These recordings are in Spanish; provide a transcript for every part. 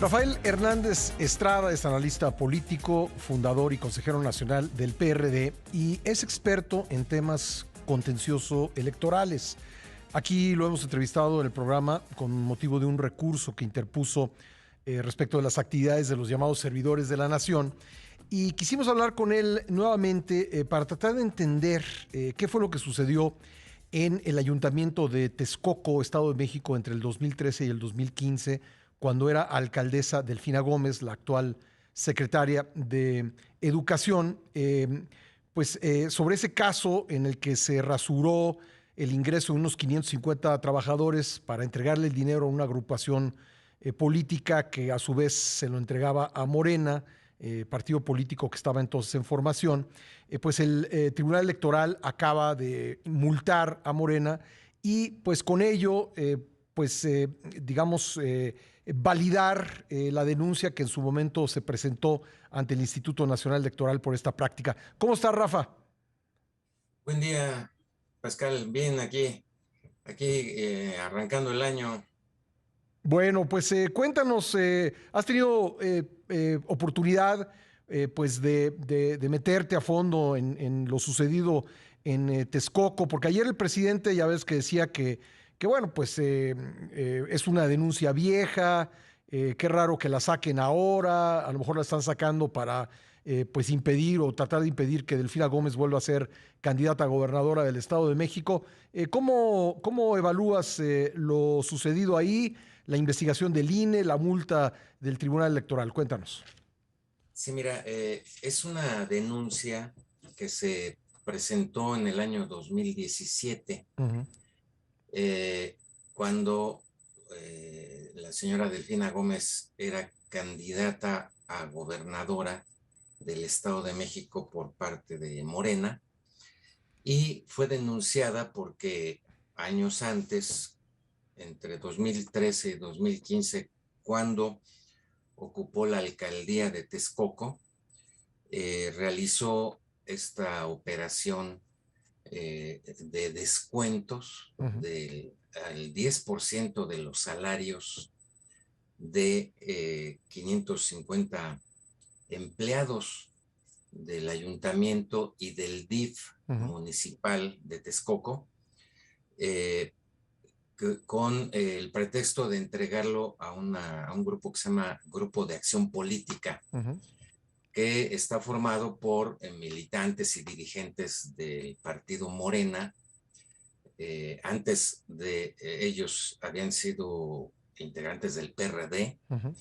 Rafael Hernández Estrada es analista político, fundador y consejero nacional del PRD y es experto en temas contencioso electorales. Aquí lo hemos entrevistado en el programa con motivo de un recurso que interpuso respecto de las actividades de los llamados servidores de la nación. Y quisimos hablar con él nuevamente para tratar de entender qué fue lo que sucedió en el ayuntamiento de Texcoco, Estado de México, entre el 2013 y el 2015, cuando era alcaldesa Delfina Gómez, la actual secretaria de Educación, sobre ese caso en el que se rasuró el ingreso de unos 550 trabajadores para entregarle el dinero a una agrupación política que a su vez se lo entregaba a Morena, partido político que estaba entonces en formación. Pues el Tribunal Electoral acaba de multar a Morena y pues con ello, validar la denuncia que en su momento se presentó ante el Instituto Nacional Electoral por esta práctica. ¿Cómo está, Rafa? Buen día, Pascal. Bien, aquí arrancando el año. Bueno, pues cuéntanos, ¿has tenido oportunidad de meterte a fondo en lo sucedido en Texcoco? Porque ayer el presidente ya ves que decía que es una denuncia vieja, qué raro que la saquen ahora, a lo mejor la están sacando para impedir o tratar de impedir que Delfina Gómez vuelva a ser candidata a gobernadora del Estado de México. ¿Cómo evalúas lo sucedido ahí? La investigación del INE, la multa del Tribunal Electoral. Cuéntanos. Sí, mira, es una denuncia que se presentó en el año 2017, Uh-huh. eh, cuando la señora Delfina Gómez era candidata a gobernadora del Estado de México por parte de Morena y fue denunciada porque años antes, entre 2013 y 2015, cuando ocupó la alcaldía de Texcoco, realizó esta operación de descuentos Uh-huh. al 10% de los salarios de 550 empleados del ayuntamiento y del DIF Uh-huh. municipal de Texcoco, eh, con el pretexto de entregarlo a un grupo que se llama Grupo de Acción Política, Uh-huh. que está formado por militantes y dirigentes del partido Morena. Antes de ellos habían sido integrantes del PRD, Uh-huh.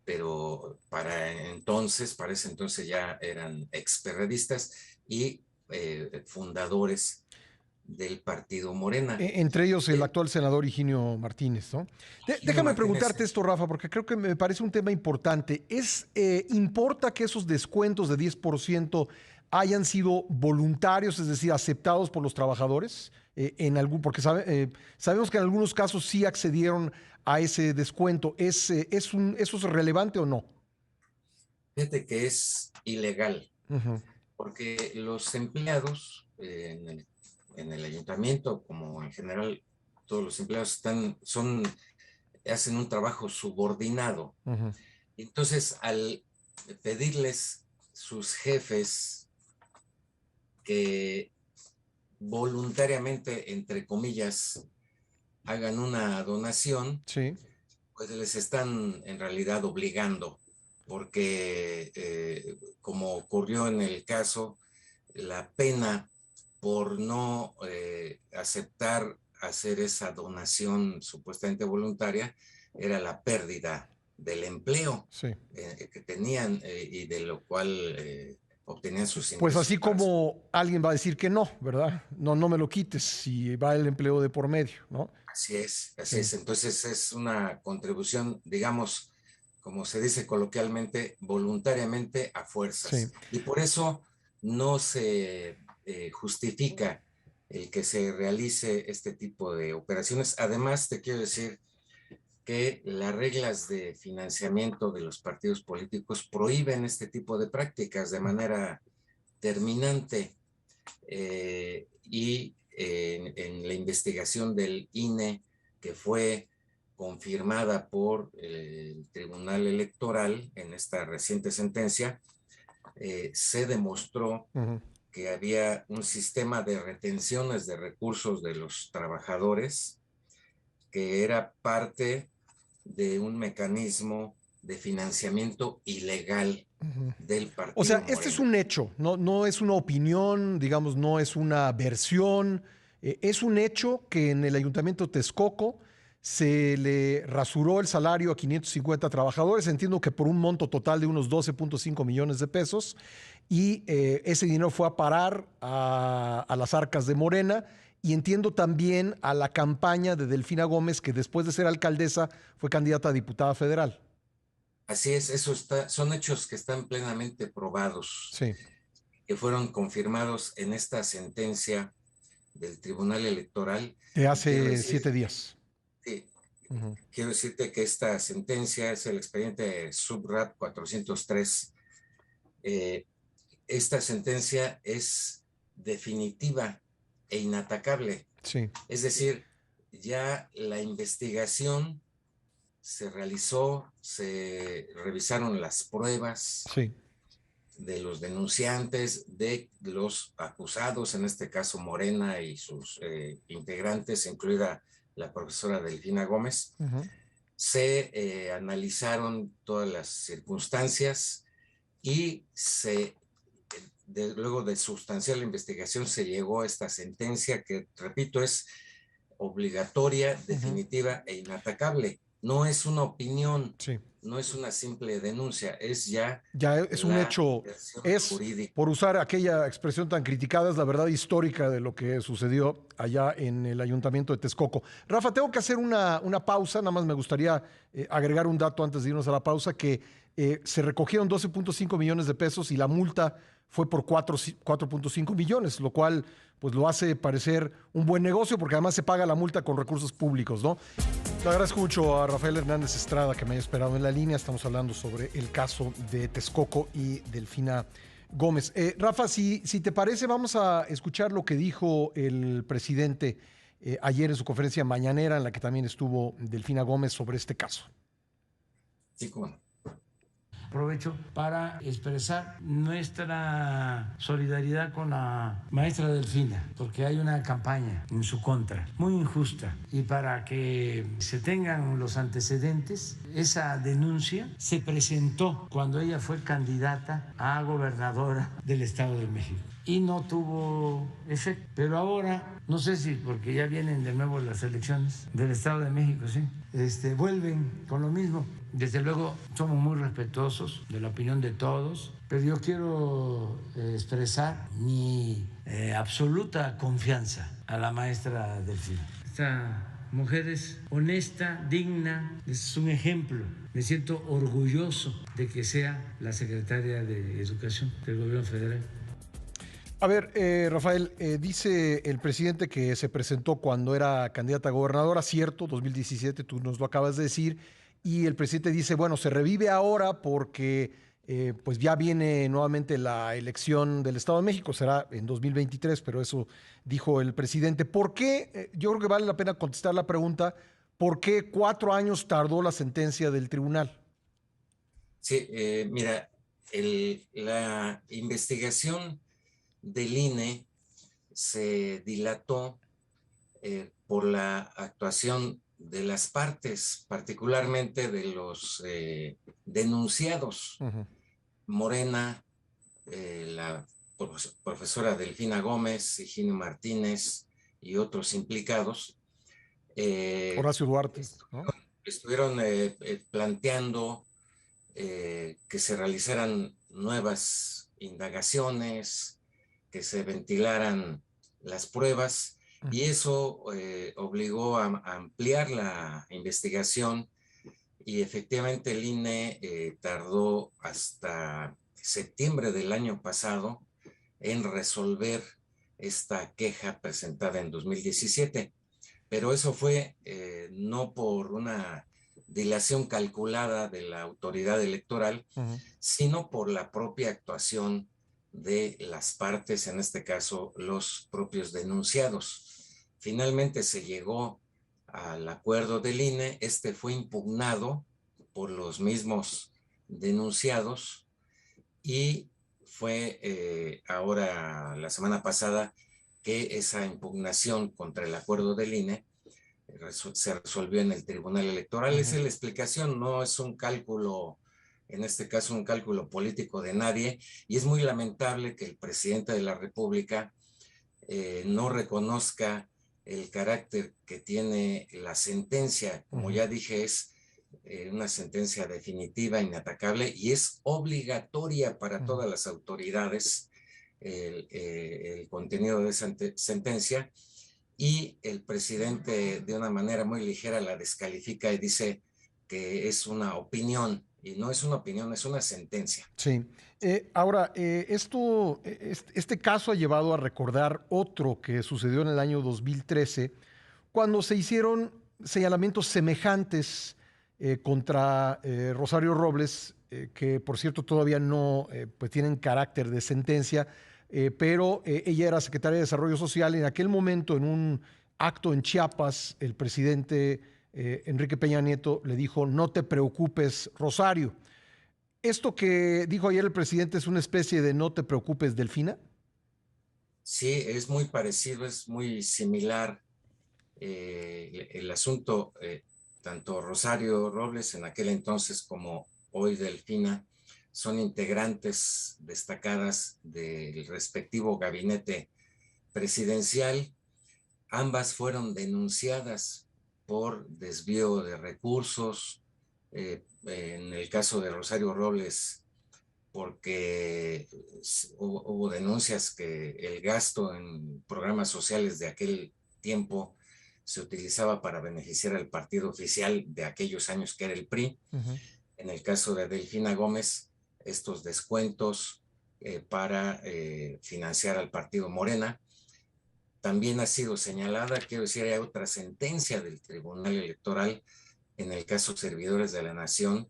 pero para ese entonces ya eran experredistas y fundadores del partido Morena. Entre ellos el Eh, actual senador Higinio Martínez, ¿no? Gino Déjame Martínez. preguntarte esto, Rafa, porque creo que me parece un tema importante. ¿Importa que esos descuentos de 10% hayan sido voluntarios, es decir, aceptados por los trabajadores? Sabemos que en algunos casos sí accedieron a ese descuento. ¿Eso es relevante o no? Fíjate que es ilegal, Ujú. porque los empleados en el ayuntamiento, como en general todos los empleados hacen un trabajo subordinado. Ujú. Entonces, al pedirles sus jefes que voluntariamente, entre comillas, hagan una donación, Sí. pues les están en realidad obligando, porque como ocurrió en el caso, la pena por no aceptar hacer esa donación supuestamente voluntaria era la pérdida del empleo Sí. que tenían y de lo cual obtenían sus Pues ingresos así para su... como alguien va a decir que no, ¿verdad? No, no me lo quites si va el empleo de por medio, ¿no? Así es, así Sí. es. Entonces es una contribución, digamos, como se dice coloquialmente, voluntariamente a Sí. fuerzas. Y por eso no se justifica el que se realice este tipo de operaciones. Además, te quiero decir que las reglas de financiamiento de los partidos políticos prohíben este tipo de prácticas de manera terminante. Y en la investigación del INE, que fue confirmada por el Tribunal Electoral en esta reciente sentencia, se demostró que había un sistema de retenciones de recursos de los trabajadores que era parte de un mecanismo de financiamiento ilegal del O sea, partido este es Morena. un hecho, no es una opinión, digamos, no es una versión, es un hecho que en el Ayuntamiento de Texcoco se le rasuró el salario a 550 trabajadores, entiendo que por un monto total de unos 12.5 millones de pesos, y ese dinero fue a parar a las arcas de Morena, y entiendo también a la campaña de Delfina Gómez, que después de ser alcaldesa fue candidata a diputada federal. Así es, eso está, son hechos que están plenamente probados, Sí, que fueron confirmados en esta sentencia del Tribunal Electoral. de Y quiero hace decir, 7 días. que, Ujú. quiero decirte que esta sentencia es el expediente Subrap 403. Eh, esta sentencia es definitiva e inatacable. Sí, Es decir, ya la investigación se realizó, se revisaron las pruebas sí. de los denunciantes, de los acusados, en este caso Morena y sus integrantes, incluida la profesora Delfina Gómez. Ujú. Se analizaron todas las circunstancias y luego de sustancial investigación se llegó a esta sentencia que, repito, es obligatoria, Ujú. definitiva e inatacable. No es una opinión, Sí, no es una simple denuncia, es ya ya es un la hecho, versión es, jurídica. por usar aquella expresión tan criticada, es la verdad histórica de lo que sucedió allá en el Ayuntamiento de Texcoco. Rafa, tengo que hacer una pausa, nada más me gustaría agregar un dato antes de irnos a la pausa, que se recogieron 12.5 millones de pesos y la multa fue por 4.5 millones, lo cual pues lo hace parecer un buen negocio porque además se paga la multa con recursos públicos, ¿no? Le agradezco mucho a Rafael Hernández Estrada que me haya esperado en la línea. Estamos hablando sobre el caso de Texcoco y Delfina Gómez. Rafa, si te parece, vamos a escuchar lo que dijo el presidente ayer en su conferencia mañanera, en la que también estuvo Delfina Gómez sobre este caso. Sí, cómo no. Aprovecho para expresar nuestra solidaridad con la maestra Delfina, porque hay una campaña en su contra, muy injusta, y para que se tengan los antecedentes, esa denuncia se presentó cuando ella fue candidata a gobernadora del Estado de México y no tuvo efecto. Pero ahora, no sé si porque ya vienen de nuevo las elecciones del Estado de México, sí, vuelven con lo mismo. Desde luego somos muy respetuosos de la opinión de todos, pero yo quiero expresar mi absoluta confianza a la maestra Delfina. Esta mujer es honesta, digna, es un ejemplo. Me siento orgulloso de que sea la secretaria de Educación del Gobierno Federal. A ver, Rafael, dice el presidente que se presentó cuando era candidata a gobernadora, cierto, 2017, tú nos lo acabas de decir, y el presidente dice, bueno, se revive ahora porque pues ya viene nuevamente la elección del Estado de México, será en 2023, pero eso dijo el presidente. ¿Por qué? Yo creo que vale la pena contestar la pregunta, ¿por qué 4 años tardó la sentencia del tribunal? Sí, mira, la investigación del INE se dilató por la actuación de las partes, particularmente de los denunciados. Ujú. Morena, la profesora Delfina Gómez, Higinio Martínez y otros implicados, eh, Horacio Duarte, ¿no? estuvieron planteando que se realizaran nuevas indagaciones, que se ventilaran las pruebas y Ujú. eso obligó a ampliar la investigación y efectivamente el INE tardó hasta septiembre del año pasado en resolver esta queja presentada en 2017, pero eso fue no por una dilación calculada de la autoridad electoral, Ujú. sino por la propia actuación de las partes, en este caso los propios denunciados. Finalmente se llegó al acuerdo del INE. Este fue impugnado por los mismos denunciados y fue ahora la semana pasada que esa impugnación contra el acuerdo del INE se resolvió en el Tribunal Electoral. Esa es la explicación, no es un cálculo, en este caso un cálculo político de nadie, y es muy lamentable que el presidente de la República no reconozca el carácter que tiene la sentencia. Como ya dije, es una sentencia definitiva, inatacable, y es obligatoria para todas las autoridades el contenido de esa sentencia, y el presidente de una manera muy ligera la descalifica y dice que es una opinión, y no es una opinión, es una sentencia. Sí. Ahora, este caso ha llevado a recordar otro que sucedió en el año 2013, cuando se hicieron señalamientos semejantes contra Rosario Robles, que por cierto todavía no pues tienen carácter de sentencia, pero ella era secretaria de Desarrollo Social. En aquel momento, en un acto en Chiapas, el presidente Enrique Peña Nieto le dijo: no te preocupes, Rosario. ¿Esto que dijo ayer el presidente es una especie de no te preocupes, Delfina? Sí, es muy parecido, es muy similar el asunto. Tanto Rosario Robles en aquel entonces como hoy Delfina son integrantes destacadas del respectivo gabinete presidencial. Ambas fueron denunciadas por desvío de recursos. En el caso de Rosario Robles, porque hubo denuncias que el gasto en programas sociales de aquel tiempo se utilizaba para beneficiar al partido oficial de aquellos años, que era el PRI. En el caso de Delfina Gómez, estos descuentos para financiar al partido Morena. También ha sido señalada, quiero decir, hay otra sentencia del Tribunal Electoral en el caso Servidores de la Nación.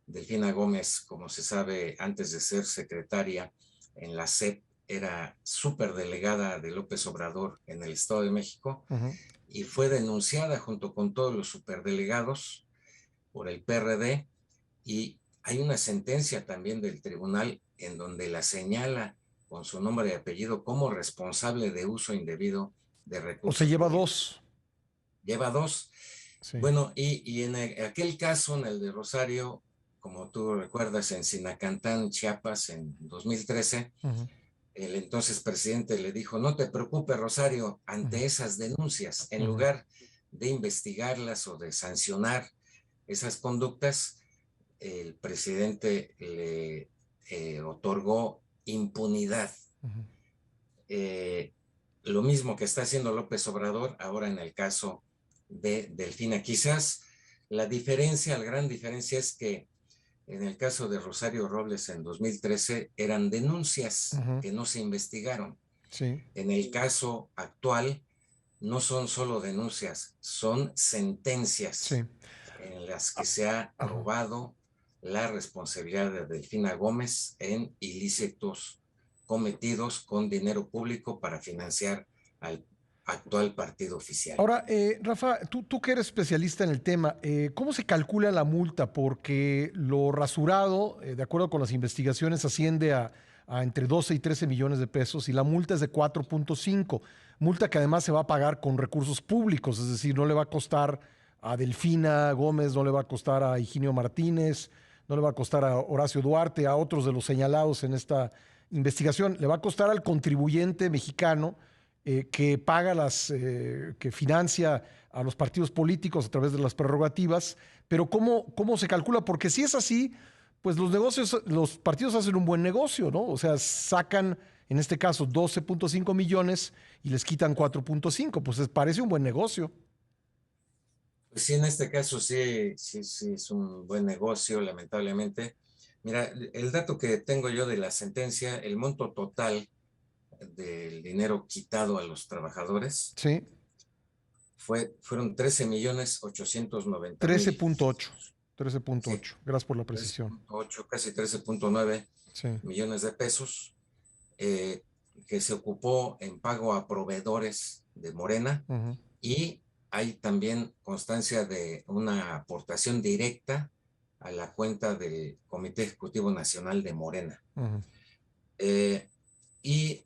Delfina Gómez, como se sabe, antes de ser secretaria en la SEP, era superdelegada de López Obrador en el Estado de México, y fue denunciada junto con todos los superdelegados por el PRD, y hay una sentencia también del tribunal en donde la señala con su nombre y apellido como responsable de uso indebido de recursos. O sea, lleva dos. Lleva dos. Sí. Bueno, y en aquel caso, en el de Rosario, como tú recuerdas, en Sinacantán, Chiapas, en 2013, el entonces presidente le dijo: no te preocupes, Rosario, ante esas denuncias, en lugar de investigarlas o de sancionar esas conductas, el presidente le otorgó impunidad. Lo mismo que está haciendo López Obrador ahora en el caso de Delfina. Quizás la gran diferencia es que en el caso de Rosario Robles en 2013 eran denuncias que no se investigaron. Sí. En el caso actual no son solo denuncias, son sentencias en las que se ha robado la responsabilidad de Delfina Gómez en ilícitos cometidos con dinero público para financiar al actual partido oficial. Ahora, Rafa, tú que eres especialista en el tema, ¿cómo se calcula la multa? Porque lo rasurado, de acuerdo con las investigaciones, asciende a entre 12 y 13 millones de pesos, y la multa es de 4.5. Multa que además se va a pagar con recursos públicos, es decir, no le va a costar a Delfina Gómez, no le va a costar a Higinio Martínez, no le va a costar a Horacio Duarte, a otros de los señalados en esta investigación. Le va a costar al contribuyente mexicano que paga que financia a los partidos políticos a través de las prerrogativas. Pero ¿cómo se calcula? Porque si es así, pues los partidos hacen un buen negocio, ¿no? O sea, sacan, en este caso, 12.5 millones y les quitan 4.5. Pues parece un buen negocio. Pues sí, en este caso sí es un buen negocio, lamentablemente. Mira, el dato que tengo yo de la sentencia, el monto total del dinero quitado a los trabajadores, sí, fueron 13.890.000. 13.8. 13.8. Sí, Gracias por la precisión. 13.8, casi 13.9 sí. millones de pesos, que se ocupó en pago a proveedores de Morena y hay también constancia de una aportación directa a la cuenta del Comité Ejecutivo Nacional de Morena. Ujú. Y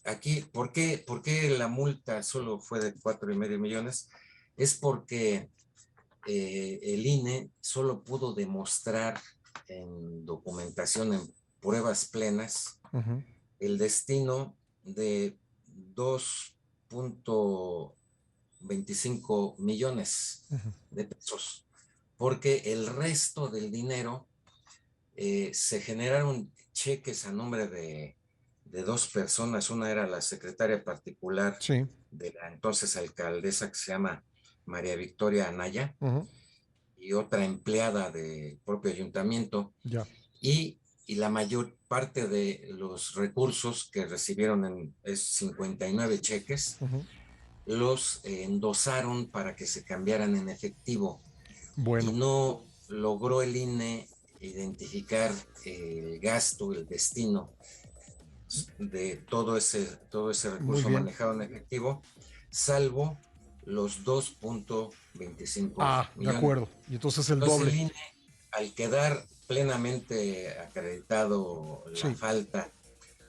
aquí, por qué la multa solo fue de 4,5 millones? Es porque el INE solo pudo demostrar en documentación, en pruebas plenas, Ujú. el destino de 2,25 millones Ujú. de pesos, porque el resto del dinero se generaron cheques a nombre de dos personas. Una era la secretaria particular Sí. de la entonces alcaldesa, que se llama María Victoria Anaya, Ujú. y otra empleada del propio ayuntamiento, Ya. y la mayor parte de los recursos que recibieron es 59 cheques, Ujú. los endosaron para que se cambiaran en efectivo, y Bueno, no logró el INE identificar el gasto, el destino de todo ese muy recurso bien. manejado en efectivo, salvo los 2,25 Ah, de millones. acuerdo. Y entonces el Entonces el doble. INE, al quedar plenamente acreditado la Sí, falta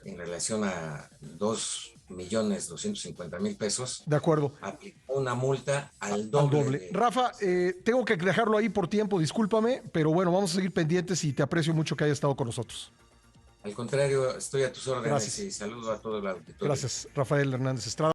en relación a 2,250,000 pesos, de acuerdo. aplicó una multa al Al doble doble. de... Rafa, tengo que dejarlo ahí por tiempo, discúlpame, pero bueno, vamos a seguir pendientes y te aprecio mucho que hayas estado con nosotros. Al contrario, estoy a tus órdenes Gracias. y saludo a todo el auditorio. Gracias, Rafael Hernández Estrada.